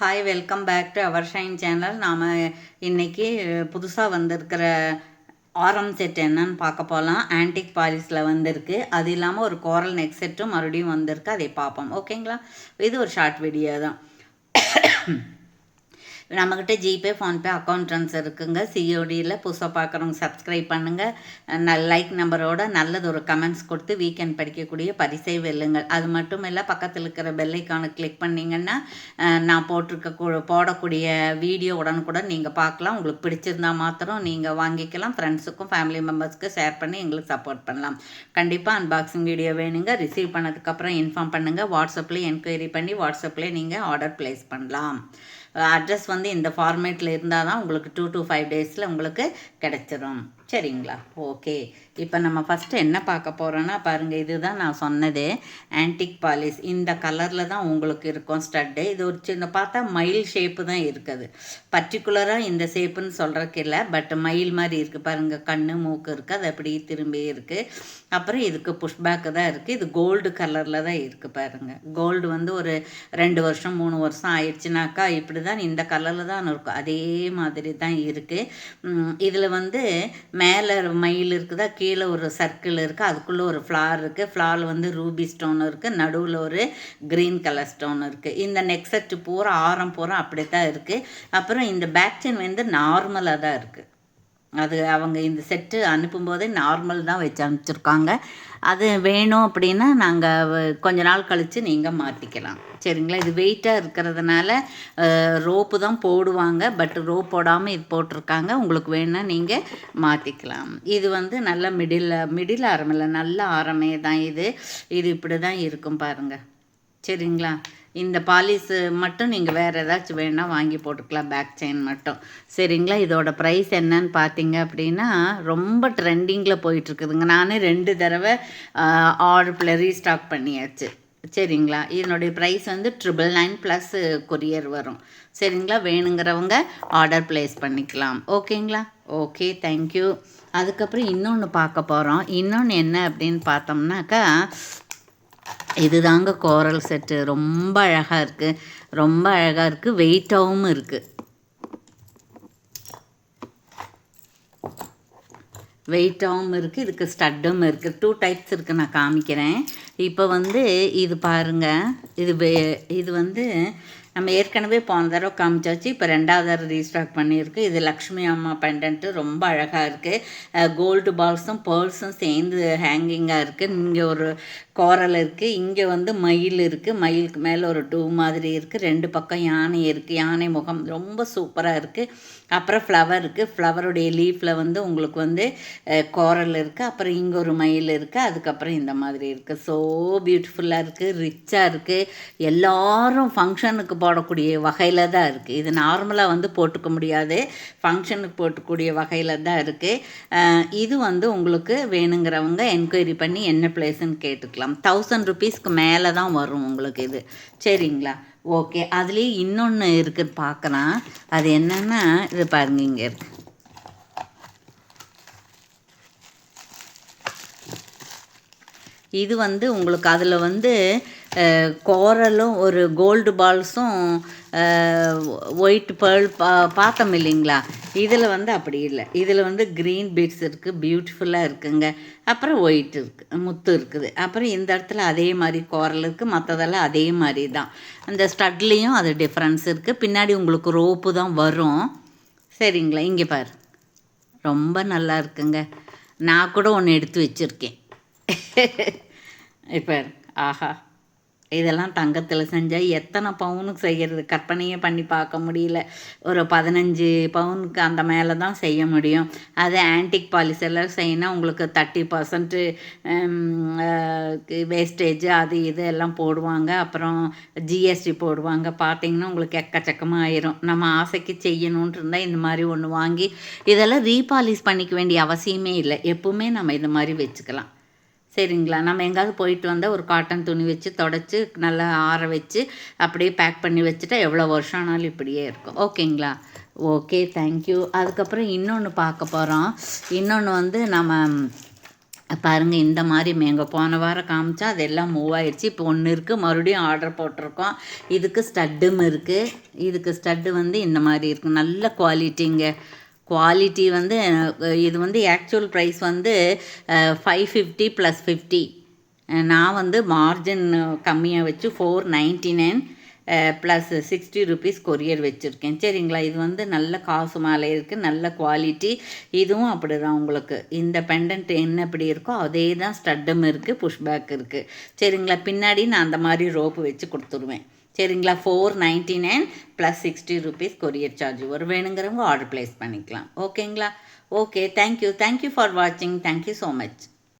Hi, welcome back to our Shine channel. நாம் இன்றைக்கி புதுசாக வந்திருக்கிற ஆரம் செட் என்னன்னு பார்க்க போகலாம். ஆன்டிக் பாலிஸில் வந்திருக்கு. அது இல்லாமல் ஒரு கோரல் நெக் செட்டும் மறுபடியும் வந்திருக்கு. அதை பார்ப்போம். ஓகேங்களா? இது ஒரு ஷார்ட் வீடியோ தான். நம்மக்கிட்ட ஜிபே, ஃபோன்பே அக்கௌண்ட் ட்ரான்ஸ்ஃபர் இருக்குங்க. சிஓடியில் புதுசாக பார்க்குறவங்க சப்ஸ்கிரைப் பண்ணுங்கள். லைக் நம்பரோட நல்லது ஒரு கமெண்ட்ஸ் கொடுத்து வீக்கெண்ட் படிக்கக்கூடிய பரிசை வெல்லுங்கள். அது மட்டும் இல்லை, பக்கத்தில் இருக்கிற பெல்லைக்கானை கிளிக் பண்ணிங்கன்னா நான் போடக்கூடிய வீடியோ உடனுக்குடன் நீங்கள் பார்க்கலாம். உங்களுக்கு பிடிச்சிருந்தா மாத்திரம் நீங்கள் வாங்கிக்கலாம். ஃப்ரெண்ட்ஸுக்கும் ஃபேமிலி மெம்பர்ஸ்க்கு ஷேர் பண்ணி எங்களுக்கு சப்போர்ட் பண்ணலாம். கண்டிப்பாக அன்பாக்சிங் வீடியோ வேணுங்க. ரிசீவ் பண்ணதுக்கப்புறம் இன்ஃபார்ம் பண்ணுங்கள். வாட்ஸ்அப்லேயே என்கொயரி பண்ணி வாட்ஸ்அப்லேயே நீங்கள் ஆர்டர் ப்ளேஸ் பண்ணலாம். அட்ரஸ் வந்து இந்த ஃபார்மேட்டில் இருந்தால் தான் உங்களுக்கு 2 to 5 டேஸில் உங்களுக்கு கிடச்சிரும். சரிங்களா? ஓகே. இப்போ நம்ம ஃபஸ்ட்டு என்ன பார்க்க போகிறோன்னா பாருங்கள், இதுதான் நான் சொன்னது ஆன்டிக் பாலிஸ். இந்த கலரில் தான் உங்களுக்கு இருக்கும் ஸ்டட்டு. இது ஒரு சின்ன பார்த்தா மயில் ஷேப்பு தான் இருக்குது. பர்டிகுலராக இந்த ஷேப்புன்னு சொல்கிறக்கு இல்லை, பட் மயில் மாதிரி இருக்குது பாருங்கள். கண்ணு மூக்கு இருக்குது, அது அப்படி திரும்பி இருக்குது. அப்புறம் இதுக்கு புஷ்பேக்கு தான் இருக்குது. இது கோல்டு கலரில் தான் இருக்குது பாருங்கள். கோல்டு வந்து ஒரு 2 வருஷம் 3 வருஷம் ஆயிடுச்சுனாக்கா இப்படி தான் இந்த கலரில் தான் இருக்கும். அதே மாதிரி தான் இருக்குது. இதில் வந்து மேலே மயில் இருக்குதா, கீழே ஒரு சர்க்கிள் இருக்குது, அதுக்குள்ளே ஒரு ஃப்ளார் இருக்குது. ஃப்ளார் வந்து ரூபி ஸ்டோன் இருக்குது, நடுவில் ஒரு க்ரீன் கலர் ஸ்டோன் இருக்குது. இந்த நெக் செட்டு பூரா ஆரம் பூரா அப்படி தான் இருக்குது. அப்புறம் இந்த பேக் செயின் வந்து நார்மலாக தான் இருக்குது. அது அவங்க இந்த செட்டு அனுப்பும்போதே நார்மல் தான் வச்சு அனுப்பிச்சிருக்காங்க. அது வேணும் அப்படின்னா நாங்கள் கொஞ்ச நாள் கழித்து நீங்கள் மாற்றிக்கலாம். சரிங்களா? இது வெயிட்டாக இருக்கிறதுனால ரோப்பு தான் போடுவாங்க, பட் ரோப் போடாமல் இது போட்டிருக்காங்க. உங்களுக்கு வேணுன்னா நீங்கள் மாற்றிக்கலாம். இது வந்து நல்ல மிடில் ஆரம் இல்லை, நல்ல ஆரமே தான் இது இப்படி தான் இருக்கும் பாருங்கள். சரிங்களா? இந்த பாலிஸு மட்டும் நீங்கள் வேறு ஏதாச்சும் வேணால் வாங்கி போட்டுக்கலாம், பேக் செயின் மட்டும். சரிங்களா? இதோட ப்ரைஸ் என்னன்னு பார்த்தீங்க அப்படின்னா ரொம்ப ட்ரெண்டிங்கில் போயிட்டுருக்குதுங்க. நான் 2 தடவை ஆர்டரில் ரீஸ்டாக் பண்ணியாச்சு. சரிங்களா? இதனுடைய ப்ரைஸ் வந்து 999 ப்ளஸ் கொரியர் வரும். சரிங்களா? வேணுங்கிறவங்க ஆர்டர் ப்ளேஸ் பண்ணிக்கலாம். ஓகேங்களா? Okay, thank you. அதுக்கப்புறம் இன்னொன்று பார்க்க போகிறோம். இன்னொன்று என்ன அப்படின்னு பார்த்தோம்னாக்கா, இதுதாங்க கோரல் செட்டு. ரொம்ப அழகாக இருக்குது, வெயிட்டாகவும் இருக்குது. இதுக்கு ஸ்டட்டும் இருக்குது. 2 டைப்ஸ் இருக்குது, நான் காமிக்கிறேன். இப்போ வந்து இது பாருங்கள், இது வந்து நம்ம ஏற்கனவே போன தடவை காமிச்சாச்சு. இப்போ 2வது தடவை ரீஸ்டாக் பண்ணியிருக்கு. இது லக்ஷ்மி அம்மா பெண்டன்ட்டு ரொம்ப அழகாக இருக்குது. கோல்டு பால்ஸும் பேர்ல்ஸும் சேர்ந்து ஹேங்கிங்காக இருக்குது. இங்கே ஒரு கோரல் இருக்குது, இங்கே வந்து மயில் இருக்குது. மயிலுக்கு மேலே ஒரு 2 மாதிரி இருக்குது. 2 பக்கம் யானை இருக்குது, யானை முகம் ரொம்ப சூப்பராக இருக்குது. அப்புறம் ஃப்ளவர் இருக்குது. ஃப்ளவருடைய லீஃபில் வந்து உங்களுக்கு வந்து கோரல் இருக்குது. அப்புறம் இங்கே ஒரு மயில் இருக்குது. அதுக்கப்புறம் இந்த மாதிரி இருக்குது. ஸோ பியூட்டிஃபுல்லாக இருக்குது, ரிச்சாக இருக்குது. எல்லோரும் ஃபங்க்ஷனுக்கு போடக்கூடிய வகையில் தான் இருக்குது. இது நார்மலாக வந்து போட்டுக்க முடியாது, ஃபங்க்ஷனுக்கு போட்டுக்கூடிய வகையில் தான் இருக்குது. இது வந்து உங்களுக்கு வேணுங்கிறவங்க என்கொயரி பண்ணி என்ன பிளேஸுன்னு கேட்டுக்கலாம். 1000 ருபீஸ்க்கு மேலே தான் வரும் உங்களுக்கு இது. சரிங்களா? ஓகே. அதுலேயே இன்னொன்று இருக்குன்னு பார்க்கலாம். அது என்னென்னா, இது பாருங்க, இங்கே இருக்குது. இது வந்து உங்களுக்கு அதில் வந்து கோரலும் ஒரு கோல்டு பால்ஸும் ஒயிட் பேர்ல் பார்த்தோம் இல்லைங்களா? இதில் வந்து அப்படி இல்லை. இதில் வந்து க்ரீன் பீட்ஸ் இருக்குது, பியூட்டிஃபுல்லாக இருக்குங்க. அப்புறம் ஒயிட் இருக்குது, முத்து இருக்குது. அப்புறம் இந்த இடத்துல அதே மாதிரி கோரல் இருக்குது, மற்றதெல்லாம் அதே மாதிரி தான். அந்த ஸ்டட்லேயும் அது டிஃப்ரென்ஸ் இருக்குது. பின்னாடி உங்களுக்கு ரோப்பு தான் வரும். சரிங்களா? இங்கே பாரு, ரொம்ப நல்லா இருக்குங்க. நான் கூட ஒன்று எடுத்து வச்சுருக்கேன். இப்போ ஆஹா, இதெல்லாம் தங்கத்தில் செஞ்சால் எத்தனை பவுனுக்கு செய்கிறது, கற்பனையே பண்ணி பார்க்க முடியல. ஒரு 15 பவுனுக்கு அந்த மேலே தான் செய்ய முடியும். அது ஆன்டிக் பாலிஸ் எல்லாம் செய்யணும். உங்களுக்கு 30% வேஸ்டேஜ் அது இது எல்லாம் போடுவாங்க. அப்புறம் ஜிஎஸ்டி போடுவாங்க. பார்த்திங்கன்னா உங்களுக்கு எக்கச்சக்கமாக ஆயிரும். நம்ம ஆசைக்கு செய்யணுன்ட்டு இருந்தால் இந்த மாதிரி ஒன்று வாங்கி இதெல்லாம் ரீபாலிஷ் பண்ணிக்க வேண்டிய அவசியமே இல்லை. எப்பவுமே நம்ம இந்த மாதிரி வச்சுக்கலாம். சரிங்களா? நம்ம எங்கேயாவது போயிட்டு வந்தால் ஒரு காட்டன் துணி வச்சு தொடச்சி நல்லா ஆற வச்சு அப்படியே பேக் பண்ணி வச்சுட்டா எவ்வளோ வருஷம் ஆனாலும் இப்படியே இருக்கும். ஓகேங்களா? Okay, thank you. அதுக்கப்புறம் இன்னொன்று பார்க்க போகிறோம். இன்னொன்று வந்து நம்ம பாருங்கள் இந்த மாதிரி மேங்க போன வாரம் காமிச்சா அதெல்லாம் மூவ் ஆயிடுச்சு. இப்போ ஒன்று இருக்குது, மறுபடியும் ஆர்டர் போட்டிருக்கோம். இதுக்கு ஸ்டட்டும் இருக்குது. இதுக்கு ஸ்டட்டு வந்து இந்த மாதிரி இருக்குது, நல்ல குவாலிட்டிங்க. குவாலிட்டி வந்து இது வந்து ஆக்சுவல் ப்ரைஸ் வந்து 550 + 50. நான் வந்து மார்ஜின் கம்மியாக வச்சு 499 ப்ளஸ் 60 ருபீஸ் கொரியர் வச்சுருக்கேன். சரிங்களா, இது வந்து நல்ல காசு மாலை இருக்குது, நல்ல குவாலிட்டி. இதுவும் அப்படி தான் உங்களுக்கு. இந்த பெண்டன்ட் என்ன எப்படி இருக்கோ அதே தான் ஸ்டட்டும் இருக்குது, புஷ்பேக் இருக்குது. சரிங்களா, பின்னாடி நான் அந்த மாதிரி ரோப்பு வச்சு கொடுத்துருவேன். சரிங்களா, 499 + 60 ருபீஸ் கொரியர் சார்ஜ் வரும். வேணுங்கிறவங்க ஆர்டர் ப்ளேஸ் பண்ணிக்கலாம். ஓகேங்களா? ஓகே, தேங்க்யூ ஃபார் வாட்சிங். Thank you so much.